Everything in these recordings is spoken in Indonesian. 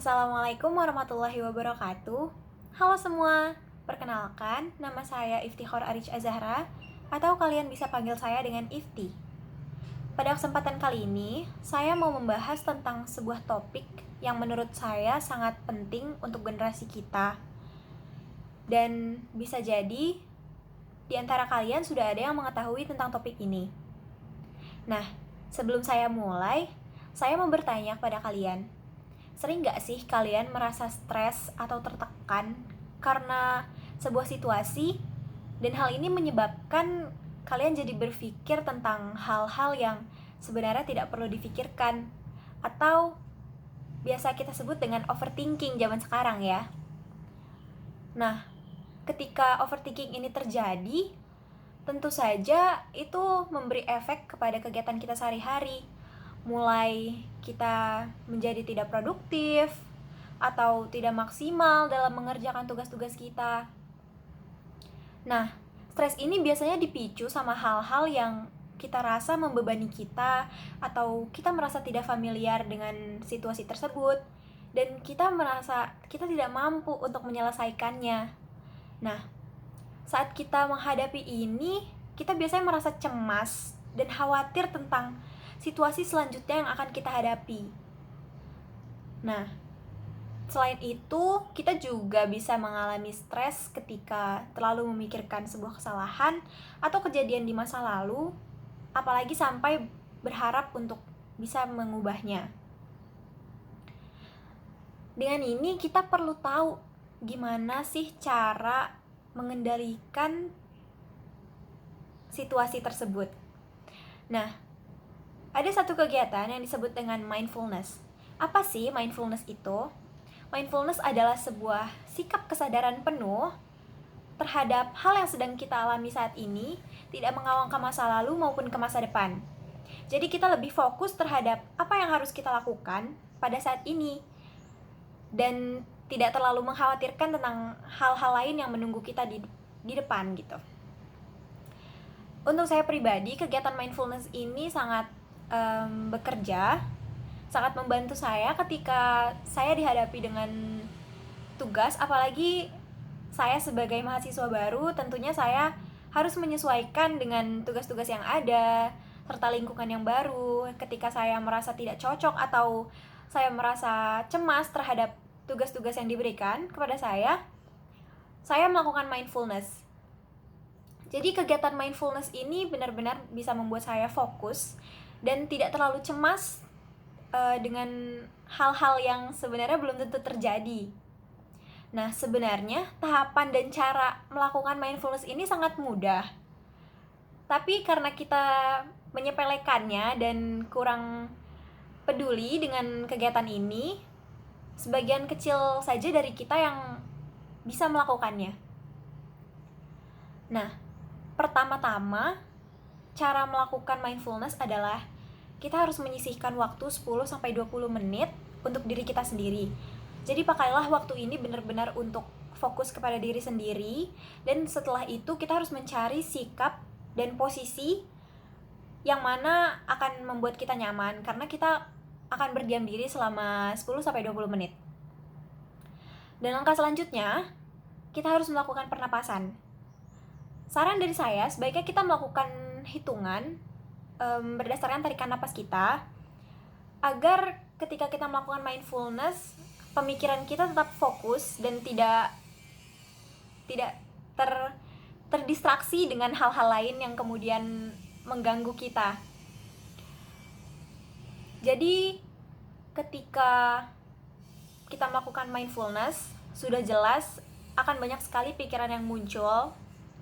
Assalamualaikum warahmatullahi wabarakatuh. Halo semua, perkenalkan nama saya Iftikhor Arich Azahra atau kalian bisa panggil saya dengan Ifti. Pada kesempatan kali ini, saya mau membahas tentang sebuah topik yang menurut saya sangat penting untuk generasi kita. Dan bisa jadi di antara kalian sudah ada yang mengetahui tentang topik ini. Nah, sebelum saya mulai, saya mau bertanya kepada kalian. Sering gak sih kalian merasa stres atau tertekan karena sebuah situasi dan hal ini menyebabkan kalian jadi berpikir tentang hal-hal yang sebenarnya tidak perlu difikirkan atau biasa kita sebut dengan overthinking zaman sekarang ya. Nah, ketika overthinking ini terjadi, tentu saja itu memberi efek kepada kegiatan kita sehari-hari. Mulai kita menjadi tidak produktif atau tidak maksimal dalam mengerjakan tugas-tugas kita. Nah, stres ini biasanya dipicu sama hal-hal yang kita rasa membebani kita atau kita merasa tidak familiar dengan situasi tersebut dan kita merasa kita tidak mampu untuk menyelesaikannya. Nah, saat kita menghadapi ini, kita biasanya merasa cemas dan khawatir tentang situasi selanjutnya yang akan kita hadapi. Nah, selain itu, kita juga bisa mengalami stres ketika terlalu memikirkan sebuah kesalahan atau kejadian di masa lalu, apalagi sampai berharap untuk bisa mengubahnya. Dengan ini, kita perlu tahu gimana sih cara mengendalikan situasi tersebut. Nah, ada satu kegiatan yang disebut dengan mindfulness. Apa sih mindfulness itu? Mindfulness adalah sebuah sikap kesadaran penuh terhadap hal yang sedang kita alami saat ini, tidak mengawang ke masa lalu maupun ke masa depan. Jadi kita lebih fokus terhadap apa yang harus kita lakukan pada saat ini dan tidak terlalu mengkhawatirkan tentang hal-hal lain yang menunggu kita di depan gitu. Untuk saya pribadi, kegiatan mindfulness ini sangat sangat membantu saya ketika saya dihadapi dengan tugas, apalagi saya sebagai mahasiswa baru, tentunya saya harus menyesuaikan dengan tugas-tugas yang ada serta lingkungan yang baru. Ketika saya merasa tidak cocok atau saya merasa cemas terhadap tugas-tugas yang diberikan kepada saya melakukan mindfulness. Jadi kegiatan mindfulness ini benar-benar bisa membuat saya fokus dan tidak terlalu cemas dengan hal-hal yang sebenarnya belum tentu terjadi. Nah, sebenarnya tahapan dan cara melakukan mindfulness ini sangat mudah. Tapi karena kita menyepelekannya dan kurang peduli dengan kegiatan ini, sebagian kecil saja dari kita yang bisa melakukannya. Nah, pertama-tama cara melakukan mindfulness adalah kita harus menyisihkan waktu 10-20 menit untuk diri kita sendiri. Jadi pakailah waktu ini benar-benar untuk fokus kepada diri sendiri, dan setelah itu kita harus mencari sikap dan posisi yang mana akan membuat kita nyaman, karena kita akan berdiam diri selama 10-20 menit. Dan langkah selanjutnya, kita harus melakukan pernapasan. Saran dari saya, sebaiknya kita melakukan hitungan berdasarkan tarikan napas kita, agar ketika kita melakukan mindfulness, pemikiran kita tetap fokus dan tidak terdistraksi dengan hal-hal lain yang kemudian mengganggu kita. Jadi ketika kita melakukan mindfulness, sudah jelas akan banyak sekali pikiran yang muncul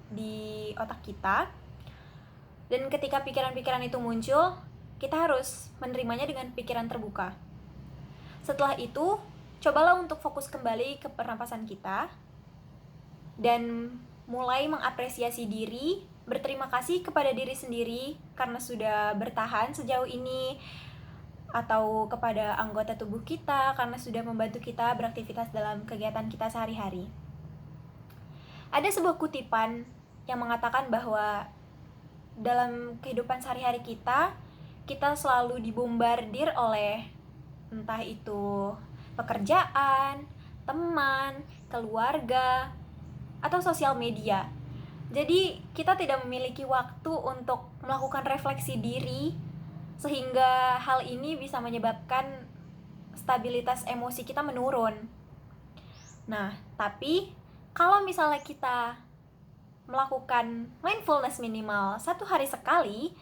di otak kita. Dan ketika pikiran-pikiran itu muncul, kita harus menerimanya dengan pikiran terbuka. Setelah itu, cobalah untuk fokus kembali ke pernapasan kita dan mulai mengapresiasi diri, berterima kasih kepada diri sendiri karena sudah bertahan sejauh ini, atau kepada anggota tubuh kita karena sudah membantu kita beraktivitas dalam kegiatan kita sehari-hari. Ada sebuah kutipan yang mengatakan bahwa dalam kehidupan sehari-hari kita selalu dibombardir oleh entah itu pekerjaan, teman, keluarga, atau sosial media. Jadi kita tidak memiliki waktu untuk melakukan refleksi diri, sehingga hal ini bisa menyebabkan stabilitas emosi kita menurun. Nah, tapi kalau misalnya kita melakukan mindfulness minimal 1 hari sekali,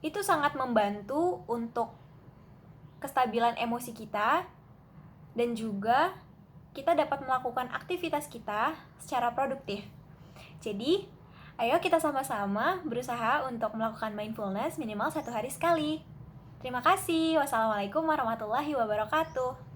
itu sangat membantu untuk kestabilan emosi kita, dan juga kita dapat melakukan aktivitas kita secara produktif. Jadi, ayo kita sama-sama berusaha untuk melakukan mindfulness minimal 1 hari sekali. Terima kasih. Wassalamualaikum warahmatullahi wabarakatuh.